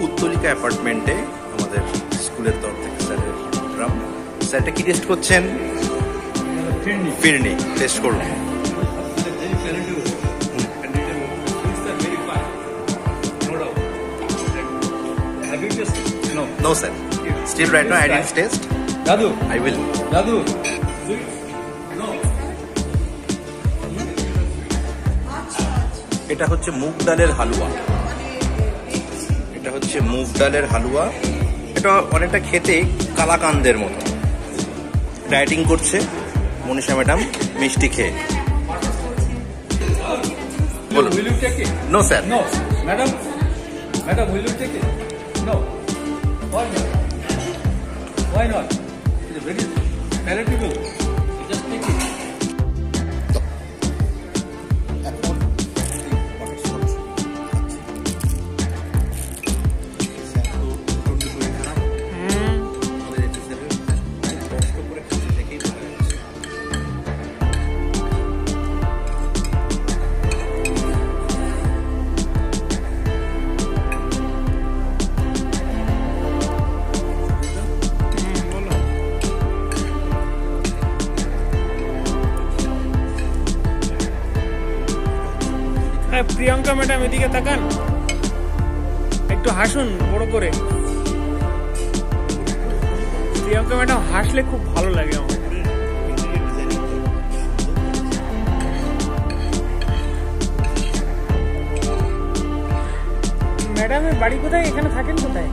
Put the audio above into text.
উত্তোলিকা অ্যাপার্টমেন্টে আমাদের স্কুলের তরফ থেকে স্যারের প্রোগ্রাম। স্যারটা কি টেস্ট করছেন? ফিরনি টেস্ট করুন। No sir. Still right now I didn't taste. Dadu. I will. Dadu. এটা হচ্ছে মুগ ডালের হালুয়া। এটা হচ্ছে মুগ ডালের হালুয়া। এটা অনেকটা খেতে কালাকান্দের মতো। ডায়েটিং করছে মনীষা ম্যাডাম মিষ্টি খেয়ে। Will you take it? No sir. No. Madam, will you take it? No. Why not? Why not? It's very palatable. Just take it. Priyanka madam এদিকে তাকান, একটু হাসুন বড় করে। প্রিয়াঙ্কা ম্যাডাম হাসলে খুব ভালো লাগে আমার। ম্যাডামের বাড়ি কোথায়? এখানে থাকেন কোথায়?